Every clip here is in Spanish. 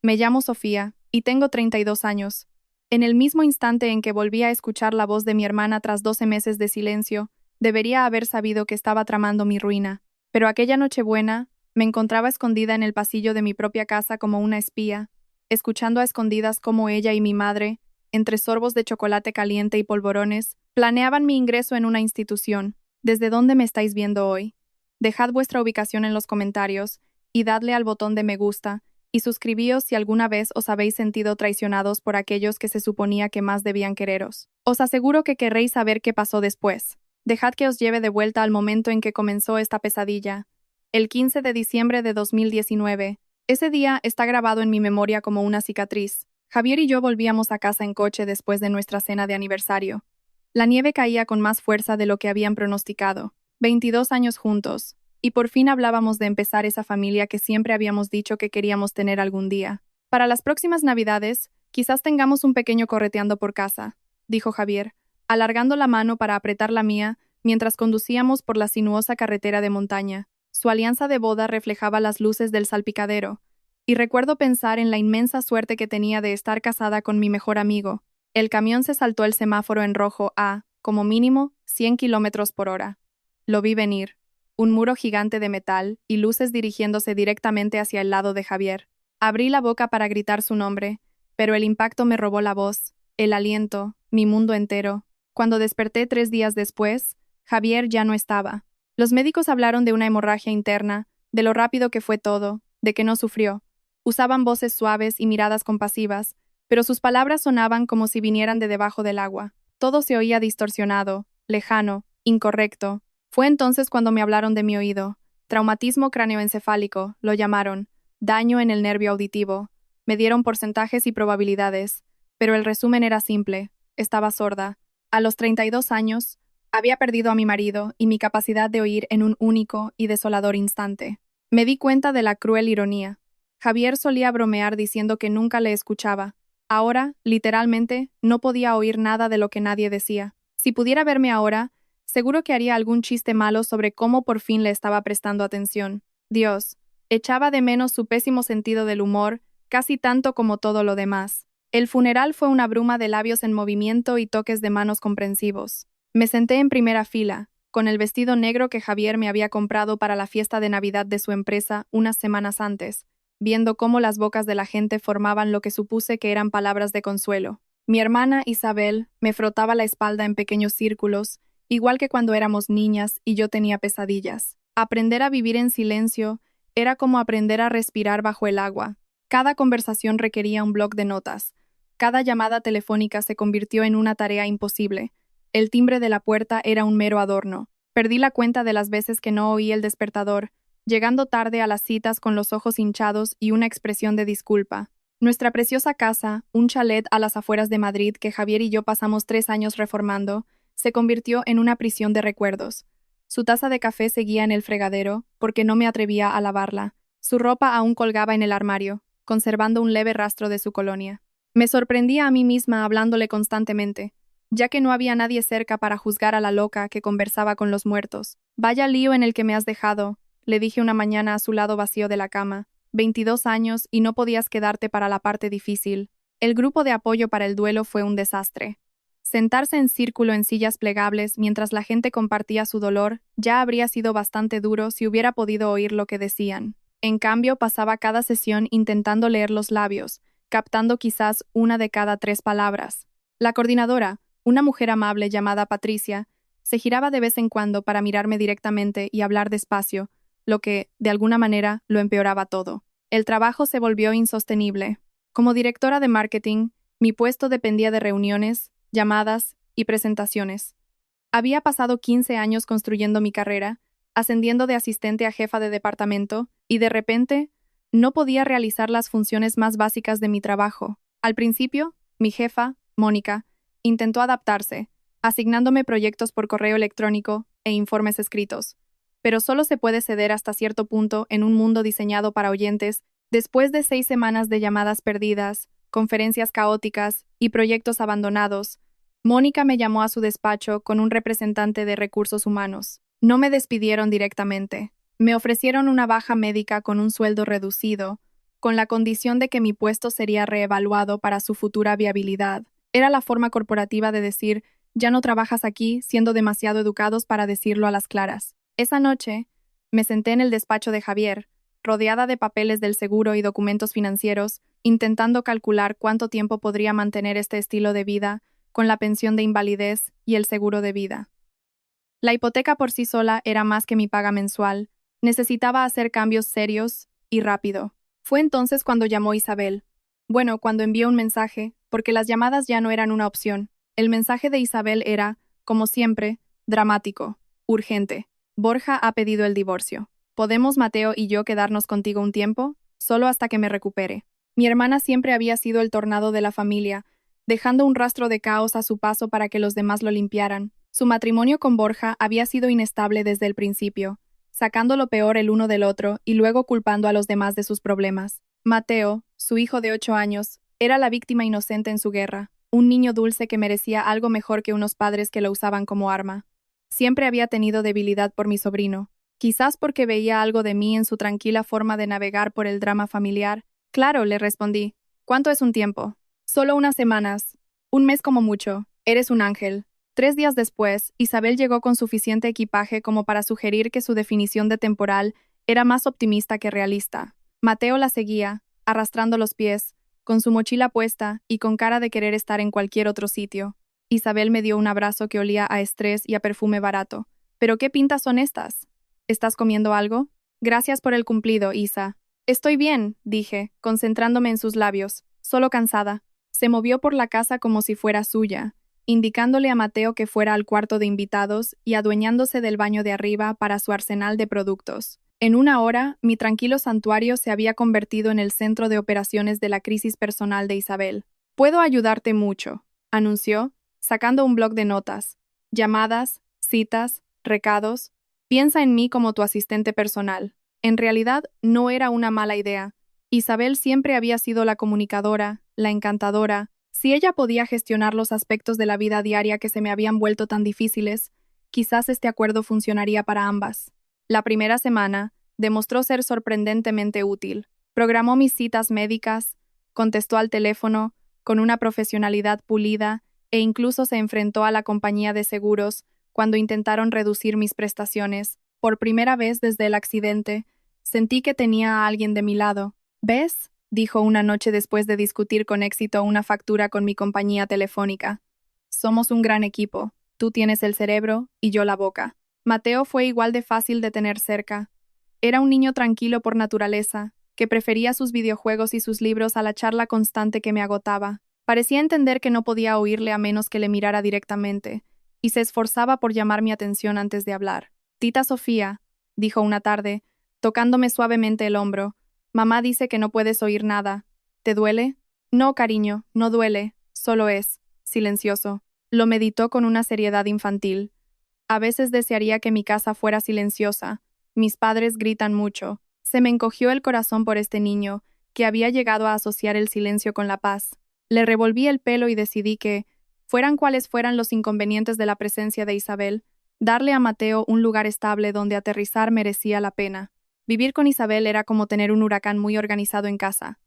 Me llamo Sofía y tengo 32 años. En el mismo instante en que volví a escuchar la voz de mi hermana tras 12 meses de silencio, debería haber sabido que estaba tramando mi ruina. Pero aquella Nochebuena, me encontraba escondida en el pasillo de mi propia casa como una espía, escuchando a escondidas cómo ella y mi madre, entre sorbos de chocolate caliente y polvorones, planeaban mi ingreso en una institución. ¿Desde dónde me estáis viendo hoy? Dejad vuestra ubicación en los comentarios y dadle al botón de me gusta, y suscribíos si alguna vez os habéis sentido traicionados por aquellos que se suponía que más debían quereros. Os aseguro que querréis saber qué pasó después. Dejad que os lleve de vuelta al momento en que comenzó esta pesadilla. El 15 de diciembre de 2019. Ese día está grabado en mi memoria como una cicatriz. Javier y yo volvíamos a casa en coche después de nuestra cena de aniversario. La nieve caía con más fuerza de lo que habían pronosticado. 22 años juntos. Y por fin hablábamos de empezar esa familia que siempre habíamos dicho que queríamos tener algún día. Para las próximas Navidades, quizás tengamos un pequeño correteando por casa, dijo Javier, alargando la mano para apretar la mía mientras conducíamos por la sinuosa carretera de montaña. Su alianza de boda reflejaba las luces del salpicadero, y recuerdo pensar en la inmensa suerte que tenía de estar casada con mi mejor amigo. El camión se saltó el semáforo en rojo a, como mínimo, 100 kilómetros por hora. Lo vi venir. Un muro gigante de metal y luces dirigiéndose directamente hacia el lado de Javier. Abrí la boca para gritar su nombre, pero el impacto me robó la voz, el aliento, mi mundo entero. Cuando desperté 3 días después, Javier ya no estaba. Los médicos hablaron de una hemorragia interna, de lo rápido que fue todo, de que no sufrió. Usaban voces suaves y miradas compasivas, pero sus palabras sonaban como si vinieran de debajo del agua. Todo se oía distorsionado, lejano, incorrecto. Fue entonces cuando me hablaron de mi oído. Traumatismo cráneoencefálico, lo llamaron. Daño en el nervio auditivo. Me dieron porcentajes y probabilidades, pero el resumen era simple. Estaba sorda. A los 32 años, había perdido a mi marido y mi capacidad de oír en un único y desolador instante. Me di cuenta de la cruel ironía. Javier solía bromear diciendo que nunca le escuchaba. Ahora, literalmente, no podía oír nada de lo que nadie decía. Si pudiera verme ahora, seguro que haría algún chiste malo sobre cómo por fin le estaba prestando atención. Dios, echaba de menos su pésimo sentido del humor, casi tanto como todo lo demás. El funeral fue una bruma de labios en movimiento y toques de manos comprensivos. Me senté en primera fila, con el vestido negro que Javier me había comprado para la fiesta de Navidad de su empresa unas semanas antes, viendo cómo las bocas de la gente formaban lo que supuse que eran palabras de consuelo. Mi hermana Isabel me frotaba la espalda en pequeños círculos, igual que cuando éramos niñas y yo tenía pesadillas. Aprender a vivir en silencio era como aprender a respirar bajo el agua. Cada conversación requería un bloc de notas. Cada llamada telefónica se convirtió en una tarea imposible. El timbre de la puerta era un mero adorno. Perdí la cuenta de las veces que no oí el despertador, llegando tarde a las citas con los ojos hinchados y una expresión de disculpa. Nuestra preciosa casa, un chalet a las afueras de Madrid que Javier y yo pasamos 3 años reformando, se convirtió en una prisión de recuerdos. Su taza de café seguía en el fregadero, porque no me atrevía a lavarla. Su ropa aún colgaba en el armario, conservando un leve rastro de su colonia. Me sorprendía a mí misma hablándole constantemente, ya que no había nadie cerca para juzgar a la loca que conversaba con los muertos. Vaya lío en el que me has dejado, le dije una mañana a su lado vacío de la cama. 22 años y no podías quedarte para la parte difícil. El grupo de apoyo para el duelo fue un desastre. Sentarse en círculo en sillas plegables mientras la gente compartía su dolor ya habría sido bastante duro si hubiera podido oír lo que decían. En cambio, pasaba cada sesión intentando leer los labios, captando quizás una de cada 3 palabras. La coordinadora, una mujer amable llamada Patricia, se giraba de vez en cuando para mirarme directamente y hablar despacio, lo que, de alguna manera, lo empeoraba todo. El trabajo se volvió insostenible. Como directora de marketing, mi puesto dependía de reuniones, llamadas y presentaciones. Había pasado 15 años construyendo mi carrera, ascendiendo de asistente a jefa de departamento, y de repente, no podía realizar las funciones más básicas de mi trabajo. Al principio, mi jefa, Mónica, intentó adaptarse, asignándome proyectos por correo electrónico e informes escritos. Pero solo se puede ceder hasta cierto punto en un mundo diseñado para oyentes. Después de 6 semanas de llamadas perdidas, conferencias caóticas y proyectos abandonados, Mónica me llamó a su despacho con un representante de recursos humanos. No me despidieron directamente. Me ofrecieron una baja médica con un sueldo reducido, con la condición de que mi puesto sería reevaluado para su futura viabilidad. Era la forma corporativa de decir, ya no trabajas aquí, siendo demasiado educados para decirlo a las claras. Esa noche, me senté en el despacho de Javier, rodeada de papeles del seguro y documentos financieros, intentando calcular cuánto tiempo podría mantener este estilo de vida con la pensión de invalidez y el seguro de vida. La hipoteca por sí sola era más que mi paga mensual. Necesitaba hacer cambios serios y rápido. Fue entonces cuando llamó Isabel. Bueno, cuando envió un mensaje, porque las llamadas ya no eran una opción. El mensaje de Isabel era, como siempre, dramático, urgente. Borja ha pedido el divorcio. ¿Podemos Mateo y yo quedarnos contigo un tiempo? Solo hasta que me recupere. Mi hermana siempre había sido el tornado de la familia, dejando un rastro de caos a su paso para que los demás lo limpiaran. Su matrimonio con Borja había sido inestable desde el principio, sacando lo peor el uno del otro y luego culpando a los demás de sus problemas. Mateo, su hijo de 8 años, era la víctima inocente en su guerra, un niño dulce que merecía algo mejor que unos padres que lo usaban como arma. Siempre había tenido debilidad por mi sobrino, quizás porque veía algo de mí en su tranquila forma de navegar por el drama familiar. Claro, le respondí. ¿Cuánto es un tiempo? Solo unas semanas. Un mes como mucho. Eres un ángel. 3 días después, Isabel llegó con suficiente equipaje como para sugerir que su definición de temporal era más optimista que realista. Mateo la seguía, arrastrando los pies, con su mochila puesta y con cara de querer estar en cualquier otro sitio. Isabel me dio un abrazo que olía a estrés y a perfume barato. ¿Pero qué pintas son estas? ¿Estás comiendo algo? Gracias por el cumplido, Isa. Estoy bien, dije, concentrándome en sus labios, solo cansada. Se movió por la casa como si fuera suya, indicándole a Mateo que fuera al cuarto de invitados y adueñándose del baño de arriba para su arsenal de productos. En una hora, mi tranquilo santuario se había convertido en el centro de operaciones de la crisis personal de Isabel. Puedo ayudarte mucho, anunció, sacando un bloc de notas. Llamadas, citas, recados. Piensa en mí como tu asistente personal. En realidad, no era una mala idea. Isabel siempre había sido la comunicadora, la encantadora. Si ella podía gestionar los aspectos de la vida diaria que se me habían vuelto tan difíciles, quizás este acuerdo funcionaría para ambas. La primera semana demostró ser sorprendentemente útil. Programó mis citas médicas, contestó al teléfono con una profesionalidad pulida e incluso se enfrentó a la compañía de seguros cuando intentaron reducir mis prestaciones. Por primera vez desde el accidente, sentí que tenía a alguien de mi lado. ¿Ves?, dijo una noche después de discutir con éxito una factura con mi compañía telefónica. Somos un gran equipo. Tú tienes el cerebro y yo la boca. Mateo fue igual de fácil de tener cerca. Era un niño tranquilo por naturaleza, que prefería sus videojuegos y sus libros a la charla constante que me agotaba. Parecía entender que no podía oírle a menos que le mirara directamente, y se esforzaba por llamar mi atención antes de hablar. Tita Sofía, dijo una tarde, tocándome suavemente el hombro, mamá dice que no puedes oír nada. ¿Te duele? No, cariño, no duele, solo es silencioso. Lo meditó con una seriedad infantil. A veces desearía que mi casa fuera silenciosa. Mis padres gritan mucho. Se me encogió el corazón por este niño, que había llegado a asociar el silencio con la paz. Le revolví el pelo y decidí que, fueran cuales fueran los inconvenientes de la presencia de Isabel, darle a Mateo un lugar estable donde aterrizar merecía la pena. Vivir con Isabel era como tener un huracán muy organizado en casa.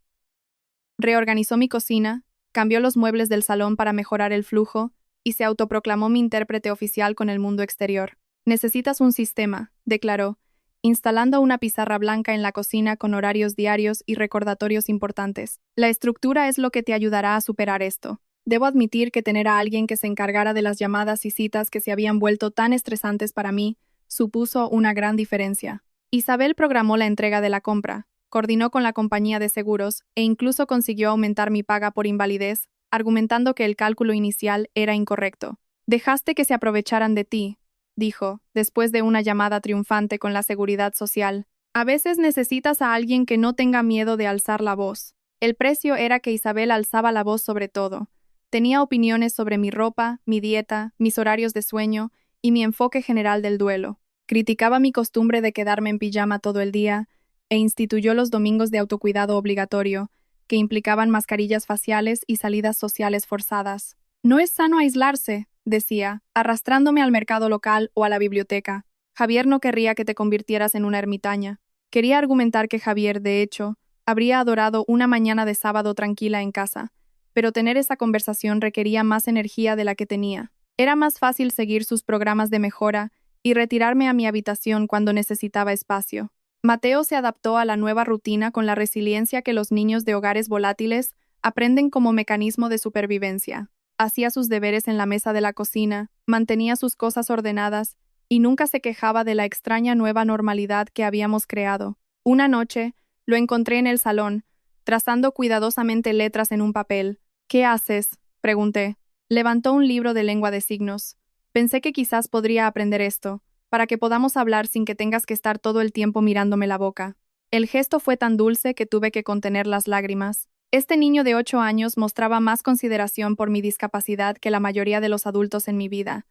Reorganizó mi cocina, cambió los muebles del salón para mejorar el flujo y se autoproclamó mi intérprete oficial con el mundo exterior. Necesitas un sistema, declaró, instalando una pizarra blanca en la cocina con horarios diarios y recordatorios importantes. La estructura es lo que te ayudará a superar esto. Debo admitir que tener a alguien que se encargara de las llamadas y citas que se habían vuelto tan estresantes para mí supuso una gran diferencia. Isabel programó la entrega de la compra, coordinó con la compañía de seguros e incluso consiguió aumentar mi paga por invalidez, argumentando que el cálculo inicial era incorrecto. Dejaste que se aprovecharan de ti, dijo, después de una llamada triunfante con la Seguridad Social. A veces necesitas a alguien que no tenga miedo de alzar la voz. El precio era que Isabel alzaba la voz sobre todo. Tenía opiniones sobre mi ropa, mi dieta, mis horarios de sueño y mi enfoque general del duelo. Criticaba mi costumbre de quedarme en pijama todo el día e instituyó los domingos de autocuidado obligatorio, que implicaban mascarillas faciales y salidas sociales forzadas. No es sano aislarse, decía, arrastrándome al mercado local o a la biblioteca. Javier no querría que te convirtieras en una ermitaña. Quería argumentar que Javier, de hecho, Habría adorado una mañana de sábado tranquila en casa, pero tener esa conversación requería más energía de la que tenía. Era más fácil seguir sus programas de mejora y retirarme a mi habitación cuando necesitaba espacio. Mateo se adaptó a la nueva rutina con la resiliencia que los niños de hogares volátiles aprenden como mecanismo de supervivencia. Hacía sus deberes en la mesa de la cocina, mantenía sus cosas ordenadas y nunca se quejaba de la extraña nueva normalidad que habíamos creado. Una noche, lo encontré en el salón, trazando cuidadosamente letras en un papel. ¿Qué haces?, pregunté. Levantó un libro de lengua de signos. Pensé que quizás podría aprender esto, para que podamos hablar sin que tengas que estar todo el tiempo mirándome la boca. El gesto fue tan dulce que tuve que contener las lágrimas. Este niño de 8 años mostraba más consideración por mi discapacidad que la mayoría de los adultos en mi vida.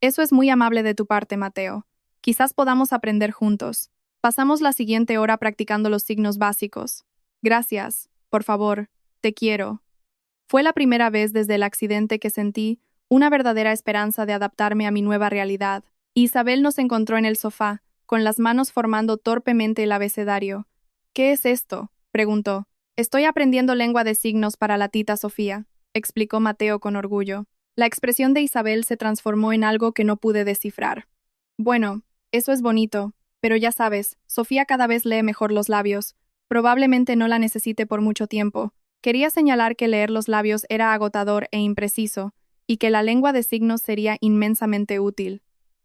Eso es muy amable de tu parte, Mateo. Quizás podamos aprender juntos. Pasamos la siguiente hora practicando los signos básicos. Gracias, por favor, te quiero. Fue la primera vez desde el accidente que sentí una verdadera esperanza de adaptarme a mi nueva realidad. Isabel nos encontró en el sofá, con las manos formando torpemente el abecedario. ¿Qué es esto?, preguntó. Estoy aprendiendo lengua de signos para la tita Sofía, explicó Mateo con orgullo. La expresión de Isabel se transformó en algo que no pude descifrar. Bueno, eso es bonito, pero ya sabes, Sofía cada vez lee mejor los labios. Probablemente no la necesite por mucho tiempo. Quería señalar que leer los labios era agotador e impreciso, y que la lengua de signos sería inmensamente útil.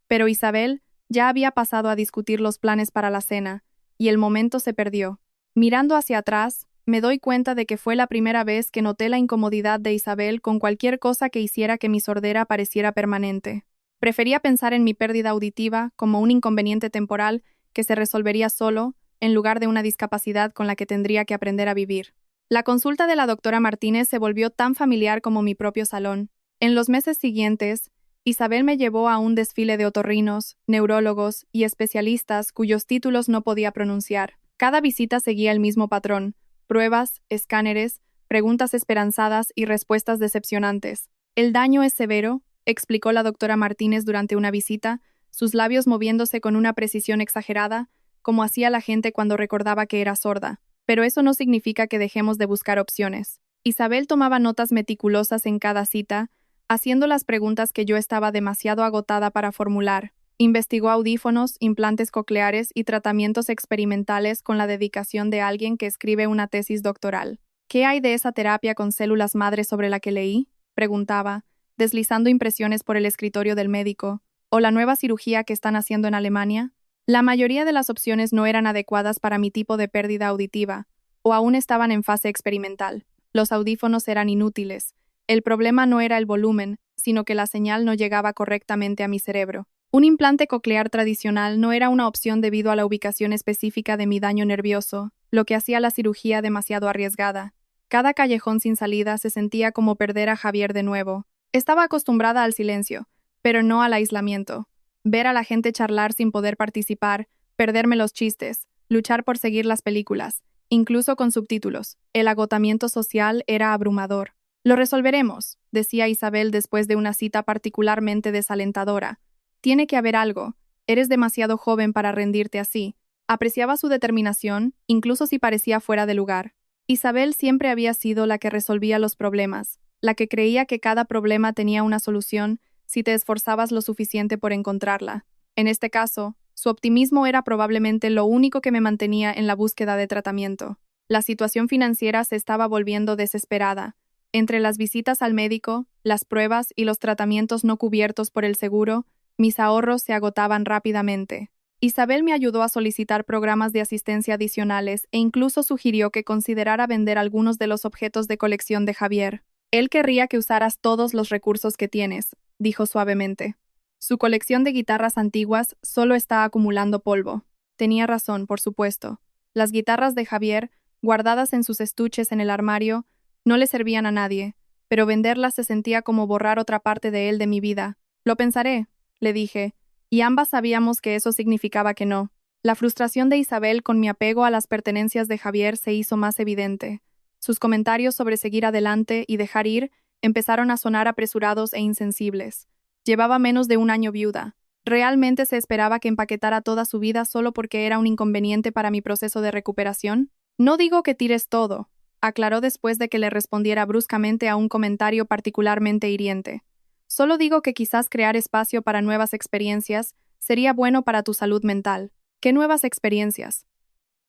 Pero Isabel ya había pasado a discutir los planes para la cena, y el momento se perdió. Mirando hacia atrás, me doy cuenta de que fue la primera vez que noté la incomodidad de Isabel con cualquier cosa que hiciera que mi sordera pareciera permanente. Prefería pensar en mi pérdida auditiva como un inconveniente temporal que se resolvería solo, en lugar de una discapacidad con la que tendría que aprender a vivir. La consulta de la doctora Martínez se volvió tan familiar como mi propio salón. En los meses siguientes, Isabel me llevó a un desfile de otorrinos, neurólogos y especialistas cuyos títulos no podía pronunciar. Cada visita seguía el mismo patrón: pruebas, escáneres, preguntas esperanzadas y respuestas decepcionantes. El daño es severo, explicó la doctora Martínez durante una visita, sus labios moviéndose con una precisión exagerada, como hacía la gente cuando recordaba que era sorda. Pero eso no significa que dejemos de buscar opciones. Isabel tomaba notas meticulosas en cada cita, haciendo las preguntas que yo estaba demasiado agotada para formular. Investigó audífonos, implantes cocleares y tratamientos experimentales con la dedicación de alguien que escribe una tesis doctoral. ¿Qué hay de esa terapia con células madre sobre la que leí?, preguntaba, deslizando impresiones por el escritorio del médico. ¿O la nueva cirugía que están haciendo en Alemania? La mayoría de las opciones no eran adecuadas para mi tipo de pérdida auditiva, o aún estaban en fase experimental. Los audífonos eran inútiles. El problema no era el volumen, sino que la señal no llegaba correctamente a mi cerebro. Un implante coclear tradicional no era una opción debido a la ubicación específica de mi daño nervioso, lo que hacía la cirugía demasiado arriesgada. Cada callejón sin salida se sentía como perder a Javier de nuevo. Estaba acostumbrada al silencio, pero no al aislamiento. Ver a la gente charlar sin poder participar, perderme los chistes, luchar por seguir las películas, incluso con subtítulos. El agotamiento social era abrumador. Lo resolveremos, decía Isabel después de una cita particularmente desalentadora. Tiene que haber algo. Eres demasiado joven para rendirte así. Apreciaba su determinación, incluso si parecía fuera de lugar. Isabel siempre había sido la que resolvía los problemas, la que creía que cada problema tenía una solución si te esforzabas lo suficiente por encontrarla. En este caso, su optimismo era probablemente lo único que me mantenía en la búsqueda de tratamiento. La situación financiera se estaba volviendo desesperada. Entre las visitas al médico, las pruebas y los tratamientos no cubiertos por el seguro, mis ahorros se agotaban rápidamente. Isabel me ayudó a solicitar programas de asistencia adicionales e incluso sugirió que considerara vender algunos de los objetos de colección de Javier. Él querría que usaras todos los recursos que tienes, dijo suavemente. Su colección de guitarras antiguas solo está acumulando polvo. Tenía razón, por supuesto. Las guitarras de Javier, guardadas en sus estuches en el armario, no le servían a nadie, pero venderlas se sentía como borrar otra parte de él de mi vida. Lo pensaré, le dije, y ambas sabíamos que eso significaba que no. La frustración de Isabel con mi apego a las pertenencias de Javier se hizo más evidente. Sus comentarios sobre seguir adelante y dejar ir empezaron a sonar apresurados e insensibles. Llevaba menos de un año viuda. ¿Realmente se esperaba que empaquetara toda su vida solo porque era un inconveniente para mi proceso de recuperación? No digo que tires todo, aclaró después de que le respondiera bruscamente a un comentario particularmente hiriente. Solo digo que quizás crear espacio para nuevas experiencias sería bueno para tu salud mental. ¿Qué nuevas experiencias?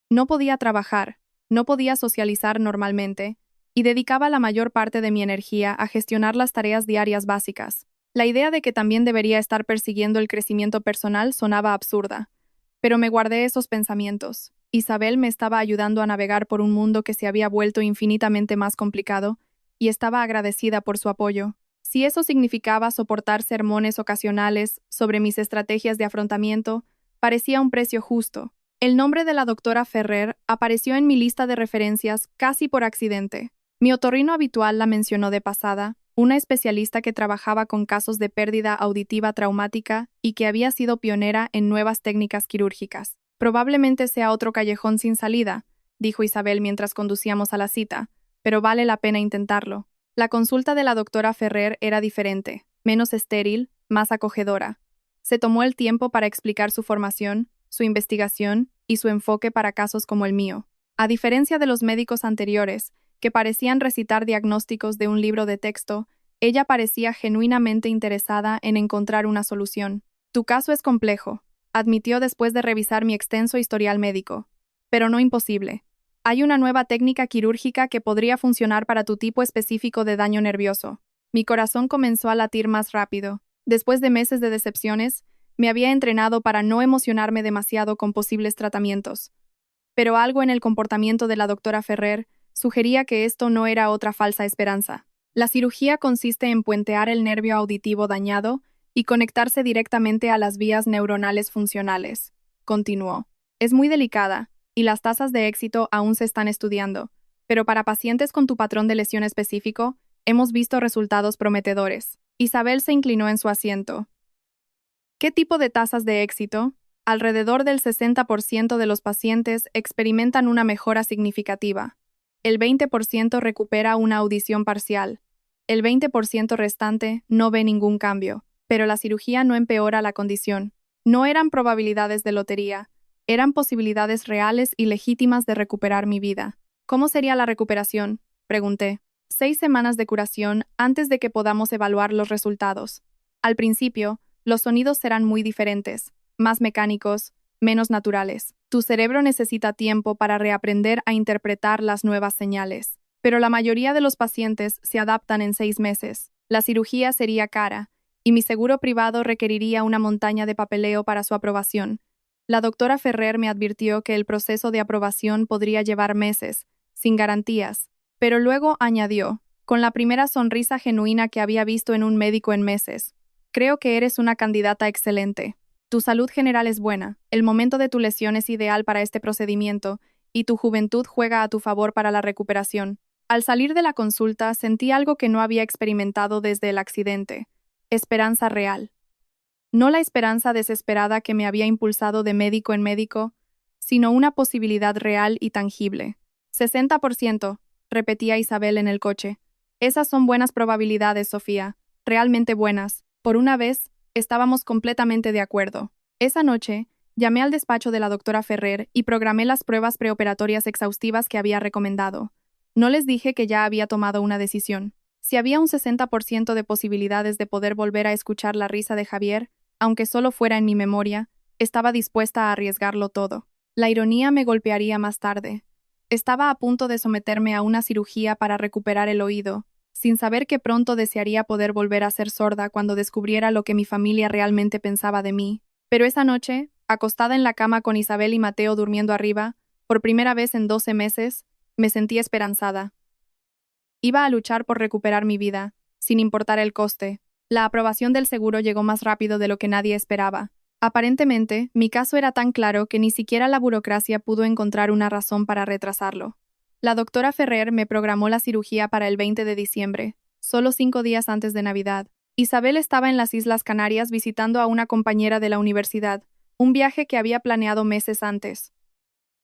No podía trabajar, no podía socializar normalmente, y dedicaba la mayor parte de mi energía a gestionar las tareas diarias básicas. La idea de que también debería estar persiguiendo el crecimiento personal sonaba absurda, pero me guardé esos pensamientos. Isabel me estaba ayudando a navegar por un mundo que se había vuelto infinitamente más complicado, y estaba agradecida por su apoyo. Si eso significaba soportar sermones ocasionales sobre mis estrategias de afrontamiento, parecía un precio justo. El nombre de la doctora Ferrer apareció en mi lista de referencias casi por accidente. Mi otorrino habitual la mencionó de pasada, una especialista que trabajaba con casos de pérdida auditiva traumática y que había sido pionera en nuevas técnicas quirúrgicas. Probablemente sea otro callejón sin salida, dijo Isabel mientras conducíamos a la cita, pero vale la pena intentarlo. La consulta de la doctora Ferrer era diferente, menos estéril, más acogedora. Se tomó el tiempo para explicar su formación, su investigación y su enfoque para casos como el mío. A diferencia de los médicos anteriores, que parecían recitar diagnósticos de un libro de texto, ella parecía genuinamente interesada en encontrar una solución. Tu caso es complejo, admitió después de revisar mi extenso historial médico, pero no imposible. Hay una nueva técnica quirúrgica que podría funcionar para tu tipo específico de daño nervioso. Mi corazón comenzó a latir más rápido. Después de meses de decepciones, me había entrenado para no emocionarme demasiado con posibles tratamientos. Pero algo en el comportamiento de la doctora Ferrer sugería que esto no era otra falsa esperanza. La cirugía consiste en puentear el nervio auditivo dañado y conectarse directamente a las vías neuronales funcionales, continuó. Es muy delicada, y las tasas de éxito aún se están estudiando, pero para pacientes con tu patrón de lesión específico, hemos visto resultados prometedores. Isabel se inclinó en su asiento. ¿Qué tipo de tasas de éxito? Alrededor del 60% de los pacientes experimentan una mejora significativa. El 20% recupera una audición parcial. El 20% restante no ve ningún cambio, pero la cirugía no empeora la condición. No eran probabilidades de lotería, eran posibilidades reales y legítimas de recuperar mi vida. ¿Cómo sería la recuperación?, pregunté. 6 semanas de curación antes de que podamos evaluar los resultados. Al principio, los sonidos serán muy diferentes, más mecánicos, menos naturales. Tu cerebro necesita tiempo para reaprender a interpretar las nuevas señales. Pero la mayoría de los pacientes se adaptan en 6 meses. La cirugía sería cara, y mi seguro privado requeriría una montaña de papeleo para su aprobación. La doctora Ferrer me advirtió que el proceso de aprobación podría llevar meses, sin garantías. Pero luego añadió, con la primera sonrisa genuina que había visto en un médico en meses: creo que eres una candidata excelente. Tu salud general es buena, el momento de tu lesión es ideal para este procedimiento, y tu juventud juega a tu favor para la recuperación. Al salir de la consulta sentí algo que no había experimentado desde el accidente: esperanza real. No la esperanza desesperada que me había impulsado de médico en médico, sino una posibilidad real y tangible. 60%, repetía Isabel en el coche. Esas son buenas probabilidades, Sofía, realmente buenas. Por una vez, estábamos completamente de acuerdo. Esa noche, llamé al despacho de la doctora Ferrer y programé las pruebas preoperatorias exhaustivas que había recomendado. No les dije que ya había tomado una decisión. Si había un 60% de posibilidades de poder volver a escuchar la risa de Javier, aunque solo fuera en mi memoria, estaba dispuesta a arriesgarlo todo. La ironía me golpearía más tarde. Estaba a punto de someterme a una cirugía para recuperar el oído, sin saber que pronto desearía poder volver a ser sorda cuando descubriera lo que mi familia realmente pensaba de mí. Pero esa noche, acostada en la cama con Isabel y Mateo durmiendo arriba, por primera vez en 12 meses, me sentí esperanzada. Iba a luchar por recuperar mi vida, sin importar el coste. La aprobación del seguro llegó más rápido de lo que nadie esperaba. Aparentemente, mi caso era tan claro que ni siquiera la burocracia pudo encontrar una razón para retrasarlo. La doctora Ferrer me programó la cirugía para el 20 de diciembre, solo 5 días antes de Navidad. Isabel estaba en las Islas Canarias visitando a una compañera de la universidad, un viaje que había planeado meses antes.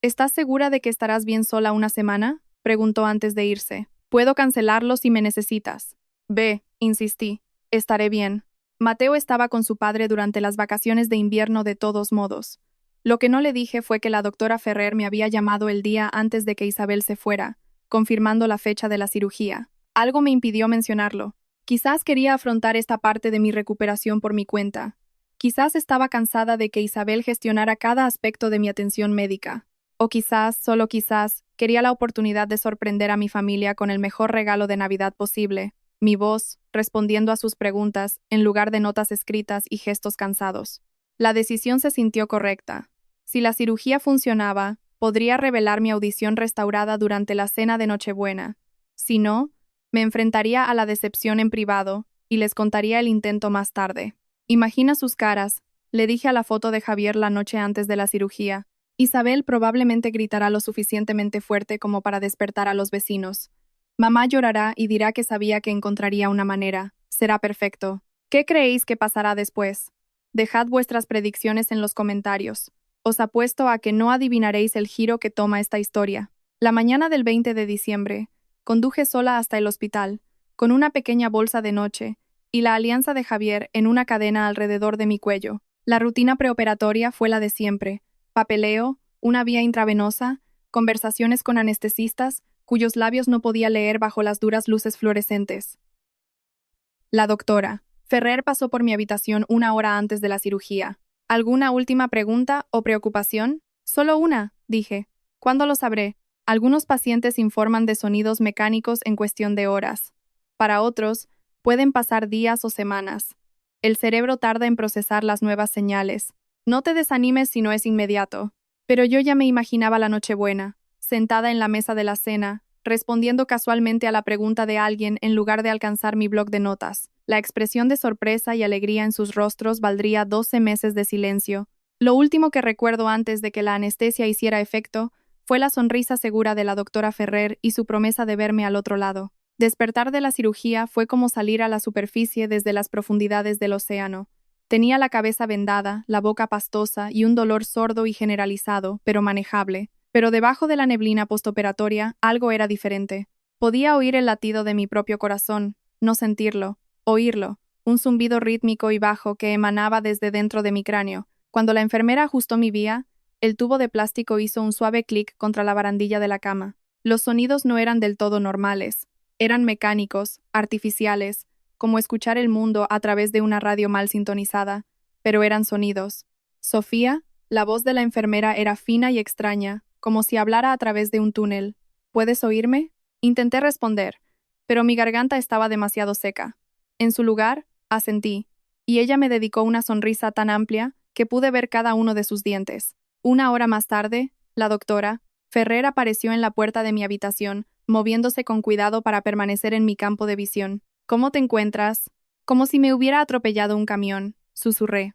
¿Estás segura de que estarás bien sola una semana?, preguntó antes de irse. Puedo cancelarlo si me necesitas. Ve, insistí. Estaré bien. Mateo estaba con su padre durante las vacaciones de invierno de todos modos. Lo que no le dije fue que la doctora Ferrer me había llamado el día antes de que Isabel se fuera, confirmando la fecha de la cirugía. Algo me impidió mencionarlo. Quizás quería afrontar esta parte de mi recuperación por mi cuenta. Quizás estaba cansada de que Isabel gestionara cada aspecto de mi atención médica. O quizás, solo quizás, quería la oportunidad de sorprender a mi familia con el mejor regalo de Navidad posible, mi voz, respondiendo a sus preguntas, en lugar de notas escritas y gestos cansados. La decisión se sintió correcta. Si la cirugía funcionaba, podría revelar mi audición restaurada durante la cena de Nochebuena. Si no, me enfrentaría a la decepción en privado y les contaría el intento más tarde. Imagina sus caras, le dije a la foto de Javier la noche antes de la cirugía. Isabel probablemente gritará lo suficientemente fuerte como para despertar a los vecinos. Mamá llorará y dirá que sabía que encontraría una manera. Será perfecto. ¿Qué creéis que pasará después? Dejad vuestras predicciones en los comentarios. Os apuesto a que no adivinaréis el giro que toma esta historia. La mañana del 20 de diciembre, conduje sola hasta el hospital, con una pequeña bolsa de noche y la alianza de Javier en una cadena alrededor de mi cuello. La rutina preoperatoria fue la de siempre: papeleo, una vía intravenosa, conversaciones con anestesistas, cuyos labios no podía leer bajo las duras luces fluorescentes. La doctora Ferrer pasó por mi habitación una hora antes de la cirugía. ¿Alguna última pregunta o preocupación? Solo una, dije. ¿Cuándo lo sabré? Algunos pacientes informan de sonidos mecánicos en cuestión de horas. Para otros, pueden pasar días o semanas. El cerebro tarda en procesar las nuevas señales. No te desanimes si no es inmediato. Pero yo ya me imaginaba la Nochebuena, sentada en la mesa de la cena, respondiendo casualmente a la pregunta de alguien en lugar de alcanzar mi bloc de notas. La expresión de sorpresa y alegría en sus rostros valdría 12 meses de silencio. Lo último que recuerdo antes de que la anestesia hiciera efecto fue la sonrisa segura de la doctora Ferrer y su promesa de verme al otro lado. Despertar de la cirugía fue como salir a la superficie desde las profundidades del océano. Tenía la cabeza vendada, la boca pastosa y un dolor sordo y generalizado, pero manejable. Pero debajo de la neblina postoperatoria algo era diferente. Podía oír el latido de mi propio corazón, no sentirlo, oírlo, un zumbido rítmico y bajo que emanaba desde dentro de mi cráneo. Cuando la enfermera ajustó mi vía, el tubo de plástico hizo un suave clic contra la barandilla de la cama. Los sonidos no eran del todo normales. Eran mecánicos, artificiales, como escuchar el mundo a través de una radio mal sintonizada, pero eran sonidos. Sofía, la voz de la enfermera era fina y extraña, como si hablara a través de un túnel. ¿Puedes oírme? Intenté responder, pero mi garganta estaba demasiado seca. En su lugar, asentí, y ella me dedicó una sonrisa tan amplia que pude ver cada uno de sus dientes. Una hora más tarde, la doctora Ferrer apareció en la puerta de mi habitación, moviéndose con cuidado para permanecer en mi campo de visión. ¿Cómo te encuentras? Como si me hubiera atropellado un camión, susurré.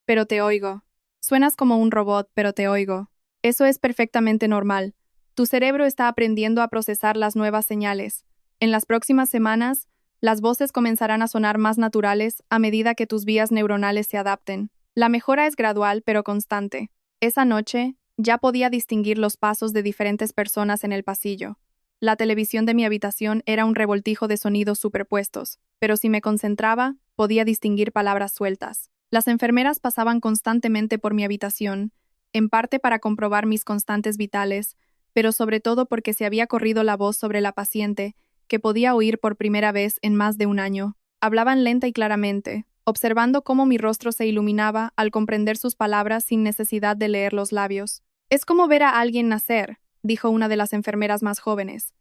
Pero te oigo. Suenas como un robot, pero te oigo. Eso es perfectamente normal. Tu cerebro está aprendiendo a procesar las nuevas señales. En las próximas semanas, las voces comenzarán a sonar más naturales a medida que tus vías neuronales se adapten. La mejora es gradual pero constante. Esa noche, ya podía distinguir los pasos de diferentes personas en el pasillo. La televisión de mi habitación era un revoltijo de sonidos superpuestos, pero si me concentraba, podía distinguir palabras sueltas. Las enfermeras pasaban constantemente por mi habitación, en parte para comprobar mis constantes vitales, pero sobre todo porque se había corrido la voz sobre la paciente, que podía oír por primera vez en más de un año. Hablaban lenta y claramente, observando cómo mi rostro se iluminaba al comprender sus palabras sin necesidad de leer los labios. «Es como ver a alguien nacer», dijo una de las enfermeras más jóvenes.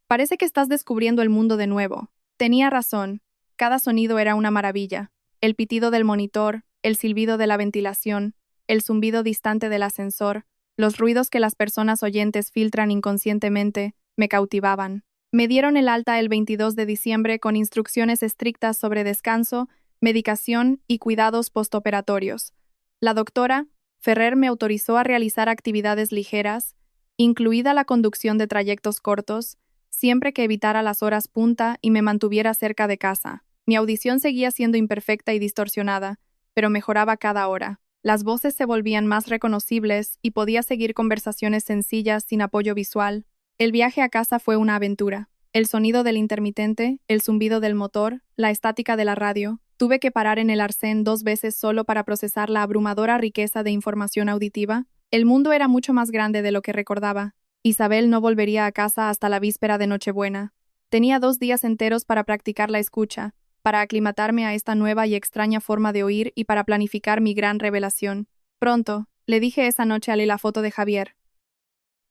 «Parece que estás descubriendo el mundo de nuevo». Tenía razón. Cada sonido era una maravilla. El pitido del monitor, el silbido de la ventilación, el zumbido distante del ascensor, los ruidos que las personas oyentes filtran inconscientemente, me cautivaban. Me dieron el alta el 22 de diciembre con instrucciones estrictas sobre descanso, medicación y cuidados postoperatorios. La doctora Ferrer me autorizó a realizar actividades ligeras, incluida la conducción de trayectos cortos, siempre que evitara las horas punta y me mantuviera cerca de casa. Mi audición seguía siendo imperfecta y distorsionada, pero mejoraba cada hora. Las voces se volvían más reconocibles y podía seguir conversaciones sencillas sin apoyo visual. El viaje a casa fue una aventura. El sonido del intermitente, el zumbido del motor, la estática de la radio. Tuve que parar en el arcén 2 veces solo para procesar la abrumadora riqueza de información auditiva. El mundo era mucho más grande de lo que recordaba. Isabel no volvería a casa hasta la víspera de Nochebuena. Tenía 2 días enteros para practicar la escucha, para aclimatarme a esta nueva y extraña forma de oír y para planificar mi gran revelación. Pronto, le dije esa noche a la foto de Javier.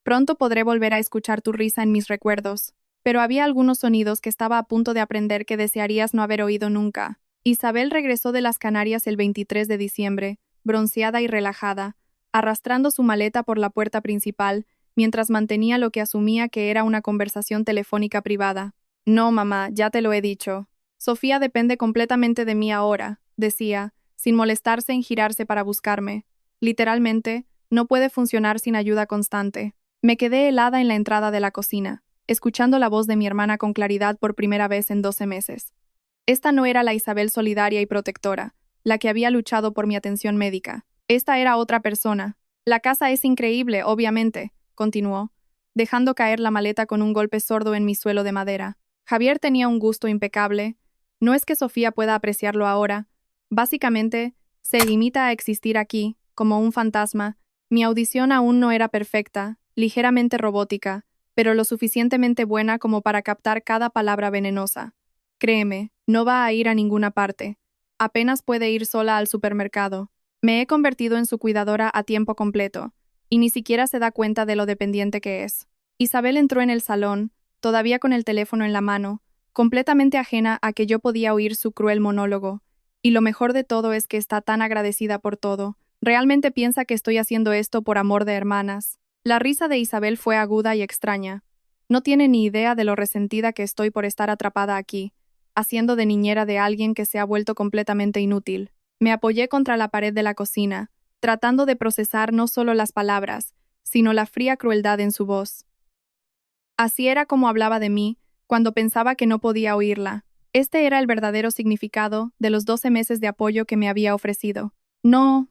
Pronto podré volver a escuchar tu risa en mis recuerdos. Pero había algunos sonidos que estaba a punto de aprender que desearías no haber oído nunca. Isabel regresó de las Canarias el 23 de diciembre, bronceada y relajada, arrastrando su maleta por la puerta principal, mientras mantenía lo que asumía que era una conversación telefónica privada. No, mamá, ya te lo he dicho. Sofía depende completamente de mí ahora, decía, sin molestarse en girarse para buscarme. Literalmente, no puede funcionar sin ayuda constante. Me quedé helada en la entrada de la cocina, escuchando la voz de mi hermana con claridad por primera vez en 12 meses. Esta no era la Isabel solidaria y protectora, la que había luchado por mi atención médica. Esta era otra persona. La casa es increíble, obviamente, continuó, dejando caer la maleta con un golpe sordo en mi suelo de madera. Javier tenía un gusto impecable. No es que Sofía pueda apreciarlo ahora. Básicamente, se limita a existir aquí, como un fantasma. Mi audición aún no era perfecta, ligeramente robótica, pero lo suficientemente buena como para captar cada palabra venenosa. Créeme, no va a ir a ninguna parte. Apenas puede ir sola al supermercado. Me he convertido en su cuidadora a tiempo completo, y ni siquiera se da cuenta de lo dependiente que es. Isabel entró en el salón, todavía con el teléfono en la mano, completamente ajena a que yo podía oír su cruel monólogo. Y lo mejor de todo es que está tan agradecida por todo. Realmente piensa que estoy haciendo esto por amor de hermanas. La risa de Isabel fue aguda y extraña. No tiene ni idea de lo resentida que estoy por estar atrapada aquí, haciendo de niñera de alguien que se ha vuelto completamente inútil. Me apoyé contra la pared de la cocina, tratando de procesar no solo las palabras, sino la fría crueldad en su voz. Así era como hablaba de mí, cuando pensaba que no podía oírla. Este era el verdadero significado de los 12 meses de apoyo que me había ofrecido. No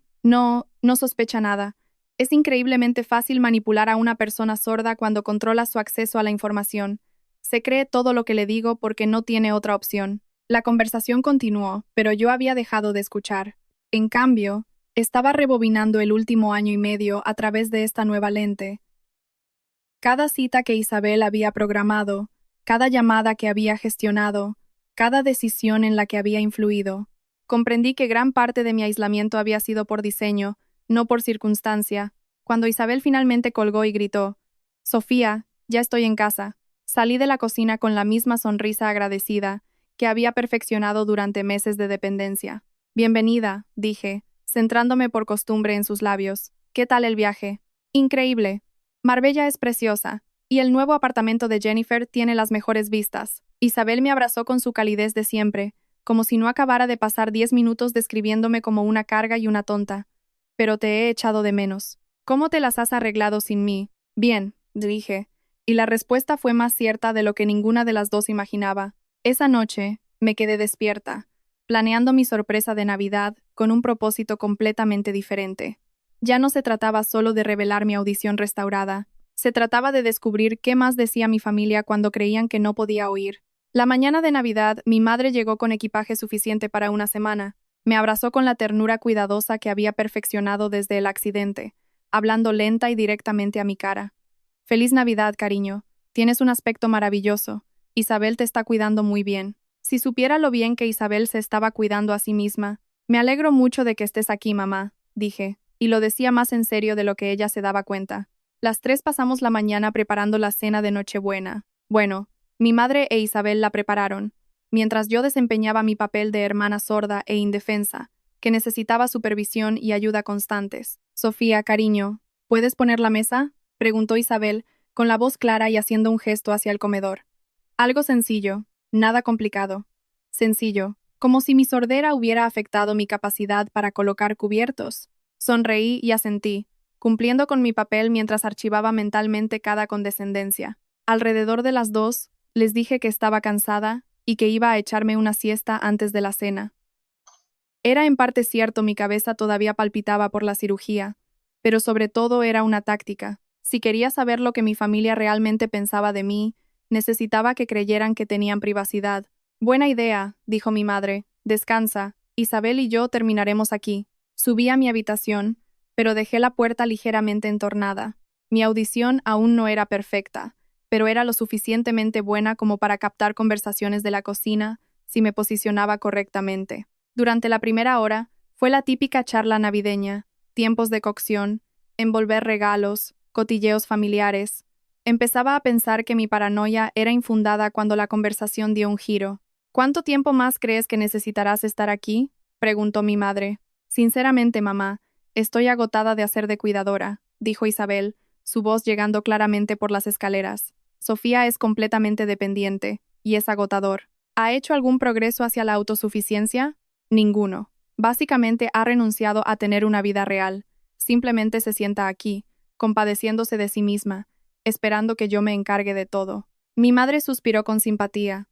sospecha nada. Es increíblemente fácil manipular a una persona sorda cuando controla su acceso a la información. Se cree todo lo que le digo porque no tiene otra opción. La conversación continuó, pero yo había dejado de escuchar. En cambio, estaba rebobinando el último año y medio a través de esta nueva lente. Cada cita que Isabel había programado, cada llamada que había gestionado, cada decisión en la que había influido. Comprendí que gran parte de mi aislamiento había sido por diseño, no por circunstancia. Cuando Isabel finalmente colgó y gritó, «Sofía, ya estoy en casa», salí de la cocina con la misma sonrisa agradecida que había perfeccionado durante meses de dependencia. «Bienvenida», dije, centrándome por costumbre en sus labios. «¿Qué tal el viaje?» «Increíble. Marbella es preciosa, y el nuevo apartamento de Jennifer tiene las mejores vistas». Isabel me abrazó con su calidez de siempre, como si no acabara de pasar 10 minutos describiéndome como una carga y una tonta. «Pero te he echado de menos. ¿Cómo te las has arreglado sin mí?» «Bien», dije, y la respuesta fue más cierta de lo que ninguna de las dos imaginaba. Esa noche, me quedé despierta, planeando mi sorpresa de Navidad con un propósito completamente diferente. Ya no se trataba solo de revelar mi audición restaurada, se trataba de descubrir qué más decía mi familia cuando creían que no podía oír. La mañana de Navidad, mi madre llegó con equipaje suficiente para una semana. Me abrazó con la ternura cuidadosa que había perfeccionado desde el accidente, hablando lenta y directamente a mi cara. «Feliz Navidad, cariño. Tienes un aspecto maravilloso. Isabel te está cuidando muy bien». Si supiera lo bien que Isabel se estaba cuidando a sí misma. «Me alegro mucho de que estés aquí, mamá», dije, y lo decía más en serio de lo que ella se daba cuenta. Las tres pasamos la mañana preparando la cena de Nochebuena. Bueno, mi madre e Isabel la prepararon, mientras yo desempeñaba mi papel de hermana sorda e indefensa, que necesitaba supervisión y ayuda constantes. «Sofía, cariño, ¿puedes poner la mesa?», preguntó Isabel, con la voz clara y haciendo un gesto hacia el comedor. Algo sencillo, nada complicado. Sencillo, como si mi sordera hubiera afectado mi capacidad para colocar cubiertos. Sonreí y asentí, cumpliendo con mi papel mientras archivaba mentalmente cada condescendencia. Alrededor de las 2, les dije que estaba cansada y que iba a echarme una siesta antes de la cena. Era en parte cierto, mi cabeza todavía palpitaba por la cirugía, pero sobre todo era una táctica. Si quería saber lo que mi familia realmente pensaba de mí, necesitaba que creyeran que tenían privacidad. «Buena idea», dijo mi madre. «Descansa. Isabel y yo terminaremos aquí». Subí a mi habitación, pero dejé la puerta ligeramente entornada. Mi audición aún no era perfecta, pero era lo suficientemente buena como para captar conversaciones de la cocina si me posicionaba correctamente. Durante la primera hora, fue la típica charla navideña, tiempos de cocción, envolver regalos, cotilleos familiares. Empezaba a pensar que mi paranoia era infundada cuando la conversación dio un giro. ¿Cuánto tiempo más crees que necesitarás estar aquí?, preguntó mi madre. Sinceramente, mamá, estoy agotada de hacer de cuidadora, dijo Isabel, su voz llegando claramente por las escaleras. Sofía es completamente dependiente, y es agotador. ¿Ha hecho algún progreso hacia la autosuficiencia? Ninguno. Básicamente ha renunciado a tener una vida real. Simplemente se sienta aquí, compadeciéndose de sí misma, esperando que yo me encargue de todo. Mi madre suspiró con simpatía.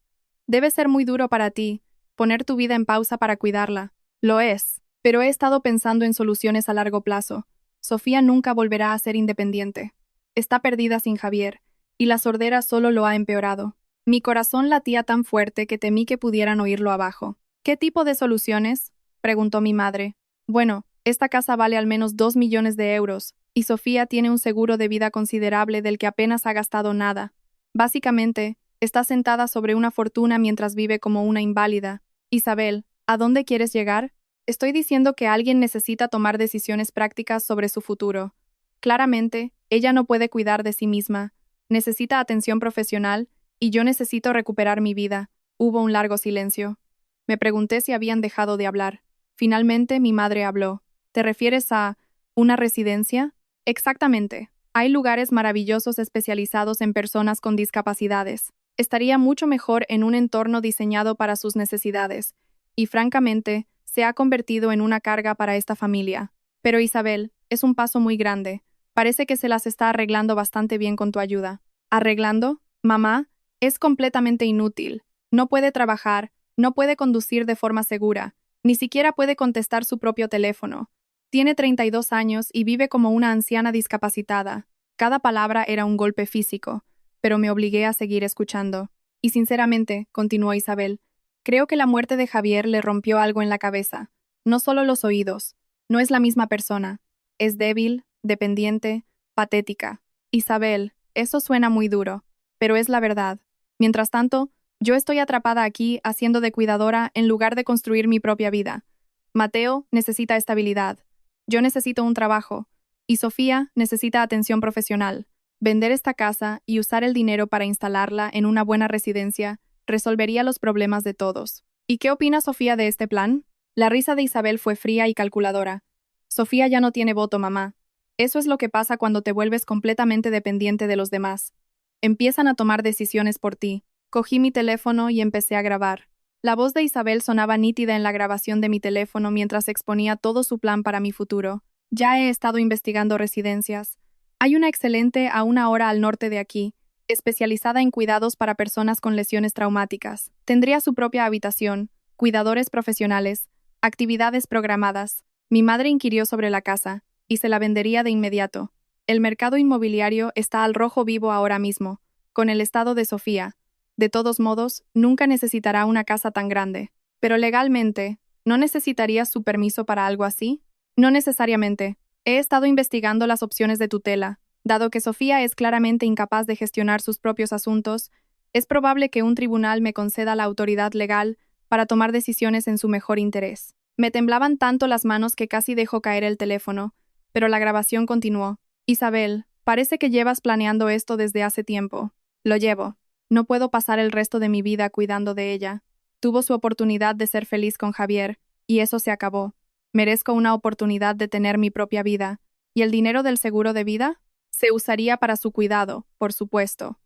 Debe ser muy duro para ti, poner tu vida en pausa para cuidarla. Lo es, pero he estado pensando en soluciones a largo plazo. Sofía nunca volverá a ser independiente. Está perdida sin Javier, y la sordera solo lo ha empeorado. Mi corazón latía tan fuerte que temí que pudieran oírlo abajo. ¿Qué tipo de soluciones?, preguntó mi madre. Bueno, esta casa vale al menos 2 millones de euros, y Sofía tiene un seguro de vida considerable del que apenas ha gastado nada. Básicamente, está sentada sobre una fortuna mientras vive como una inválida. Isabel, ¿a dónde quieres llegar? Estoy diciendo que alguien necesita tomar decisiones prácticas sobre su futuro. Claramente, ella no puede cuidar de sí misma. Necesita atención profesional, y yo necesito recuperar mi vida. Hubo un largo silencio. Me pregunté si habían dejado de hablar. Finalmente, mi madre habló. ¿Te refieres a una residencia? Exactamente. Hay lugares maravillosos especializados en personas con discapacidades. Estaría mucho mejor en un entorno diseñado para sus necesidades, y francamente, se ha convertido en una carga para esta familia. Pero Isabel, es un paso muy grande. Parece que se las está arreglando bastante bien con tu ayuda. ¿Arreglando? Mamá, es completamente inútil. No puede trabajar, no puede conducir de forma segura, ni siquiera puede contestar su propio teléfono. Tiene 32 años y vive como una anciana discapacitada. Cada palabra era un golpe físico, pero me obligué a seguir escuchando. Y sinceramente, continuó Isabel, creo que la muerte de Javier le rompió algo en la cabeza. No solo los oídos. No es la misma persona. Es débil, dependiente, patética. Isabel, eso suena muy duro, pero es la verdad. Mientras tanto, yo estoy atrapada aquí haciendo de cuidadora en lugar de construir mi propia vida. Mateo necesita estabilidad. Yo necesito un trabajo. Y Sofía necesita atención profesional. Vender esta casa y usar el dinero para instalarla en una buena residencia resolvería los problemas de todos. ¿Y qué opina Sofía de este plan? La risa de Isabel fue fría y calculadora. Sofía ya no tiene voto, mamá. Eso es lo que pasa cuando te vuelves completamente dependiente de los demás. Empiezan a tomar decisiones por ti. Cogí mi teléfono y empecé a grabar. La voz de Isabel sonaba nítida en la grabación de mi teléfono mientras exponía todo su plan para mi futuro. Ya he estado investigando residencias. Hay una excelente a 1 hora al norte de aquí, especializada en cuidados para personas con lesiones traumáticas. Tendría su propia habitación, cuidadores profesionales, actividades programadas. Mi madre inquirió sobre la casa, y se la vendería de inmediato. El mercado inmobiliario está al rojo vivo ahora mismo, con el estado de Sofía. De todos modos, nunca necesitará una casa tan grande. Pero legalmente, ¿no necesitarías su permiso para algo así? No necesariamente. He estado investigando las opciones de tutela. Dado que Sofía es claramente incapaz de gestionar sus propios asuntos, es probable que un tribunal me conceda la autoridad legal para tomar decisiones en su mejor interés. Me temblaban tanto las manos que casi dejó caer el teléfono, pero la grabación continuó. Isabel, parece que llevas planeando esto desde hace tiempo. Lo llevo. No puedo pasar el resto de mi vida cuidando de ella. Tuvo su oportunidad de ser feliz con Javier, y eso se acabó. Merezco una oportunidad de tener mi propia vida. ¿Y el dinero del seguro de vida? Se usaría para su cuidado, por supuesto,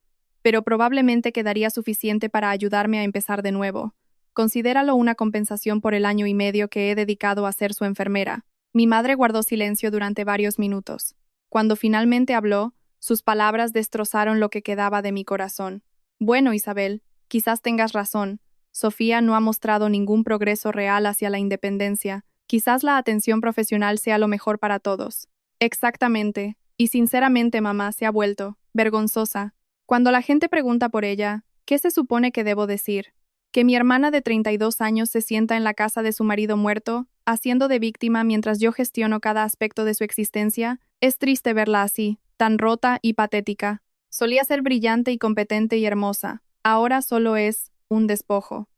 pero probablemente quedaría suficiente para ayudarme a empezar de nuevo. Considéralo una compensación por el año y medio que he dedicado a ser su enfermera. Mi madre guardó silencio durante varios minutos. Cuando finalmente habló, sus palabras destrozaron lo que quedaba de mi corazón. Bueno, Isabel, quizás tengas razón. Sofía no ha mostrado ningún progreso real hacia la independencia. Quizás la atención profesional sea lo mejor para todos. Exactamente. Y sinceramente, mamá, se ha vuelto vergonzosa. Cuando la gente pregunta por ella, ¿qué se supone que debo decir? ¿Que mi hermana de 32 años se sienta en la casa de su marido muerto haciendo de víctima mientras yo gestiono cada aspecto de su existencia. Es triste verla así, tan rota y patética. Solía ser brillante y competente y hermosa. Ahora solo es un despojo.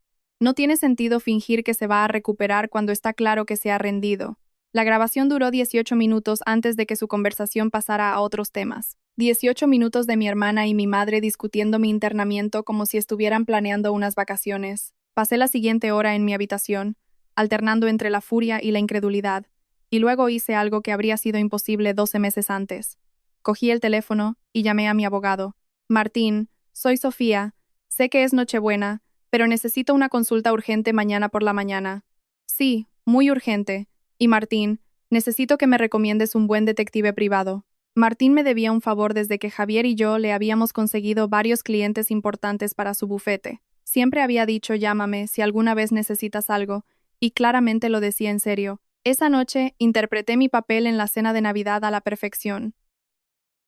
No tiene sentido fingir que se va a recuperar cuando está claro que se ha rendido. La grabación duró 18 minutos antes de que su conversación pasara a otros temas. 18 minutos de mi hermana y mi madre discutiendo mi internamiento como si estuvieran planeando unas vacaciones. Pasé la siguiente hora en mi habitación, alternando entre la furia y la incredulidad, y luego hice algo que habría sido imposible 12 meses antes. Cogí el teléfono y llamé a mi abogado. Martín, soy Sofía. Sé que es Nochebuena, pero necesito una consulta urgente mañana por la mañana. Sí, muy urgente. Y Martín, necesito que me recomiendes un buen detective privado. Martín me debía un favor desde que Javier y yo le habíamos conseguido varios clientes importantes para su bufete. Siempre había dicho llámame si alguna vez necesitas algo, y claramente lo decía en serio. Esa noche interpreté mi papel en la cena de Navidad a la perfección.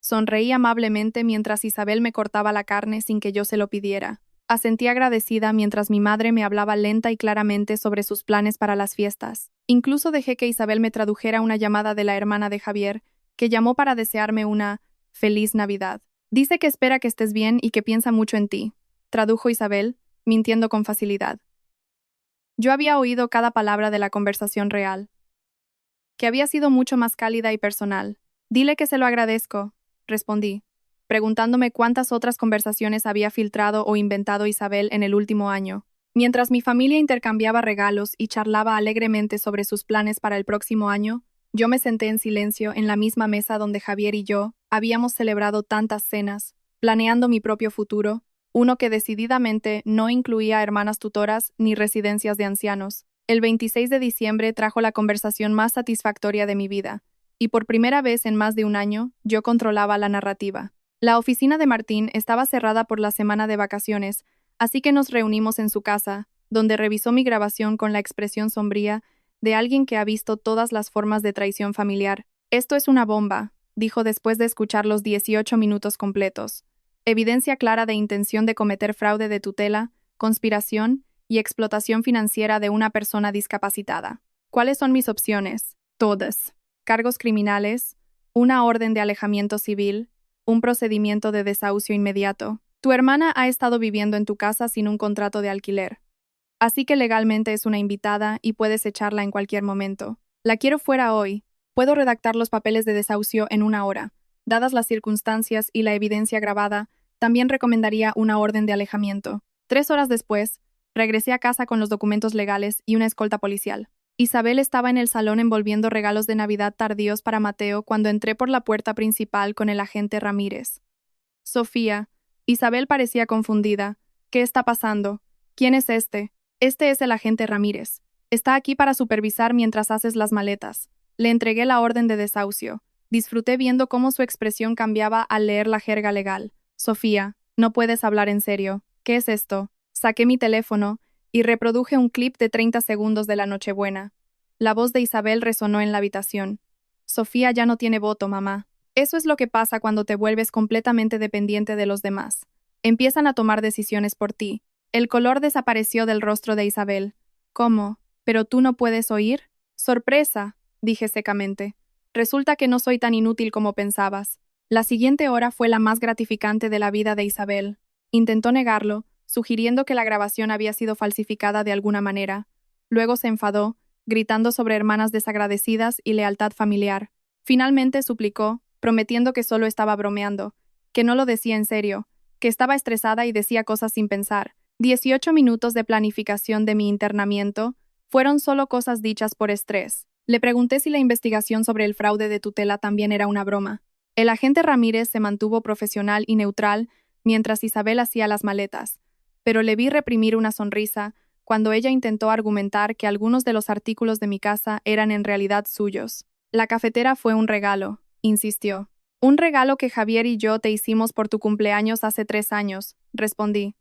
Sonreí amablemente mientras Isabel me cortaba la carne sin que yo se lo pidiera. Asentí agradecida mientras mi madre me hablaba lenta y claramente sobre sus planes para las fiestas. Incluso dejé que Isabel me tradujera una llamada de la hermana de Javier, que llamó para desearme una feliz Navidad. Dice que espera que estés bien y que piensa mucho en ti, tradujo Isabel, mintiendo con facilidad. Yo había oído cada palabra de la conversación real, que había sido mucho más cálida y personal. Dile que se lo agradezco, respondí, preguntándome cuántas otras conversaciones había filtrado o inventado Isabel en el último año. Mientras mi familia intercambiaba regalos y charlaba alegremente sobre sus planes para el próximo año, yo me senté en silencio en la misma mesa donde Javier y yo habíamos celebrado tantas cenas, planeando mi propio futuro, uno que decididamente no incluía hermanas tutoras ni residencias de ancianos. El 26 de diciembre trajo la conversación más satisfactoria de mi vida, y por primera vez en más de un año, yo controlaba la narrativa. La oficina de Martín estaba cerrada por la semana de vacaciones, así que nos reunimos en su casa, donde revisó mi grabación con la expresión sombría de alguien que ha visto todas las formas de traición familiar. Esto es una bomba, dijo después de escuchar los 18 minutos completos. Evidencia clara de intención de cometer fraude de tutela, conspiración y explotación financiera de una persona discapacitada. ¿Cuáles son mis opciones? Todas. Cargos criminales, una orden de alejamiento civil, un procedimiento de desahucio inmediato. Tu hermana ha estado viviendo en tu casa sin un contrato de alquiler, así que legalmente es una invitada y puedes echarla en cualquier momento. La quiero fuera hoy. Puedo redactar los papeles de desahucio en una hora. Dadas las circunstancias y la evidencia grabada, también recomendaría una orden de alejamiento. 3 horas después, regresé a casa con los documentos legales y una escolta policial. Isabel estaba en el salón envolviendo regalos de Navidad tardíos para Mateo cuando entré por la puerta principal con el agente Ramírez. Sofía. Isabel parecía confundida. ¿Qué está pasando? ¿Quién es este? Este es el agente Ramírez. Está aquí para supervisar mientras haces las maletas. Le entregué la orden de desahucio. Disfruté viendo cómo su expresión cambiaba al leer la jerga legal. Sofía, no puedes hablar en serio. ¿Qué es esto? Saqué mi teléfono y reproduje un clip de 30 segundos de la Nochebuena. La voz de Isabel resonó en la habitación. Sofía ya no tiene voto, mamá. Eso es lo que pasa cuando te vuelves completamente dependiente de los demás. Empiezan a tomar decisiones por ti. El color desapareció del rostro de Isabel. ¿Cómo? ¿Pero tú no puedes oír? ¡Sorpresa!, dije secamente. Resulta que no soy tan inútil como pensabas. La siguiente hora fue la más gratificante de la vida de Isabel. Intentó negarlo, sugiriendo que la grabación había sido falsificada de alguna manera. Luego se enfadó, gritando sobre hermanas desagradecidas y lealtad familiar. Finalmente suplicó, prometiendo que solo estaba bromeando, que no lo decía en serio, que estaba estresada y decía cosas sin pensar. 18 minutos de planificación de mi internamiento fueron solo cosas dichas por estrés. Le pregunté si la investigación sobre el fraude de tutela también era una broma. El agente Ramírez se mantuvo profesional y neutral mientras Isabel hacía las maletas, pero le vi reprimir una sonrisa cuando ella intentó argumentar que algunos de los artículos de mi casa eran en realidad suyos. La cafetera fue un regalo, insistió. Un regalo que Javier y yo te hicimos por tu cumpleaños hace 3 años, respondí.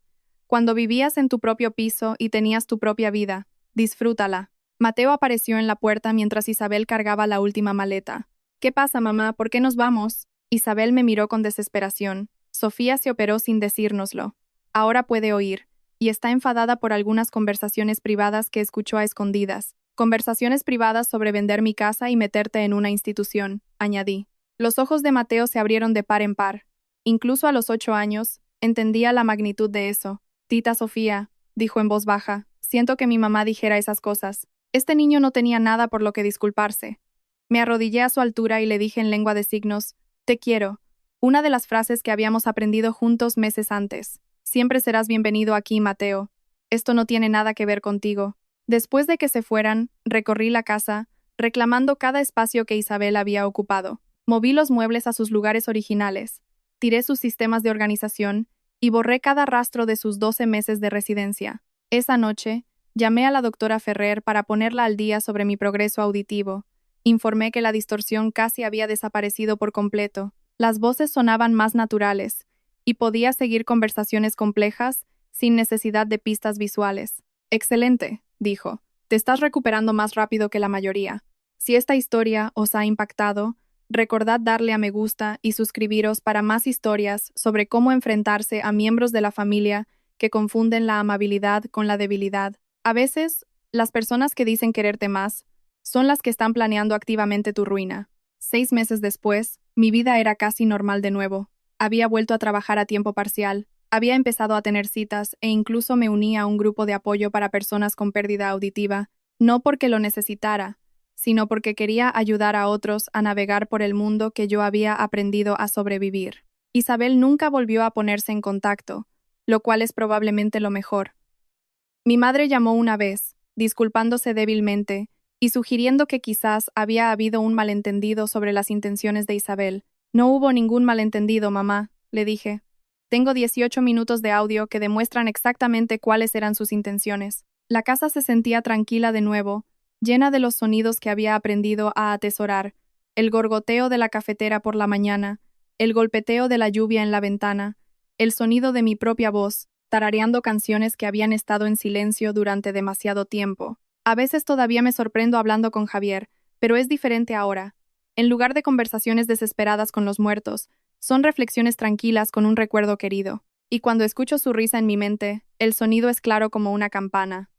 Cuando vivías en tu propio piso y tenías tu propia vida, disfrútala. Mateo apareció en la puerta mientras Isabel cargaba la última maleta. ¿Qué pasa, mamá? ¿Por qué nos vamos? Isabel me miró con desesperación. Sofía se operó sin decírnoslo. Ahora puede oír, y está enfadada por algunas conversaciones privadas que escuchó a escondidas. Conversaciones privadas sobre vender mi casa y meterte en una institución, añadí. Los ojos de Mateo se abrieron de par en par. Incluso a los 8 años, entendía la magnitud de eso. Tita Sofía, dijo en voz baja, siento que mi mamá dijera esas cosas. Este niño no tenía nada por lo que disculparse. Me arrodillé a su altura y le dije en lengua de signos, te quiero, una de las frases que habíamos aprendido juntos meses antes. Siempre serás bienvenido aquí, Mateo. Esto no tiene nada que ver contigo. Después de que se fueran, recorrí la casa, reclamando cada espacio que Isabel había ocupado. Moví los muebles a sus lugares originales, tiré sus sistemas de organización y borré cada rastro de sus 12 meses de residencia. Esa noche, llamé a la doctora Ferrer para ponerla al día sobre mi progreso auditivo. Informé que la distorsión casi había desaparecido por completo. Las voces sonaban más naturales, y podía seguir conversaciones complejas sin necesidad de pistas visuales. Excelente, dijo. Te estás recuperando más rápido que la mayoría. Si esta historia os ha impactado, recordad darle a me gusta y suscribiros para más historias sobre cómo enfrentarse a miembros de la familia que confunden la amabilidad con la debilidad. A veces, las personas que dicen quererte más son las que están planeando activamente tu ruina. 6 meses después, mi vida era casi normal de nuevo. Había vuelto a trabajar a tiempo parcial, había empezado a tener citas e incluso me uní a un grupo de apoyo para personas con pérdida auditiva, no porque lo necesitara, sino porque quería ayudar a otros a navegar por el mundo que yo había aprendido a sobrevivir. Isabel nunca volvió a ponerse en contacto, lo cual es probablemente lo mejor. Mi madre llamó una vez, disculpándose débilmente, y sugiriendo que quizás había habido un malentendido sobre las intenciones de Isabel. No hubo ningún malentendido, mamá, le dije. Tengo 18 minutos de audio que demuestran exactamente cuáles eran sus intenciones. La casa se sentía tranquila de nuevo, llena de los sonidos que había aprendido a atesorar, el gorgoteo de la cafetera por la mañana, el golpeteo de la lluvia en la ventana, el sonido de mi propia voz, tarareando canciones que habían estado en silencio durante demasiado tiempo. A veces todavía me sorprendo hablando con Javier, pero es diferente ahora. En lugar de conversaciones desesperadas con los muertos, son reflexiones tranquilas con un recuerdo querido. Y cuando escucho su risa en mi mente, el sonido es claro como una campana.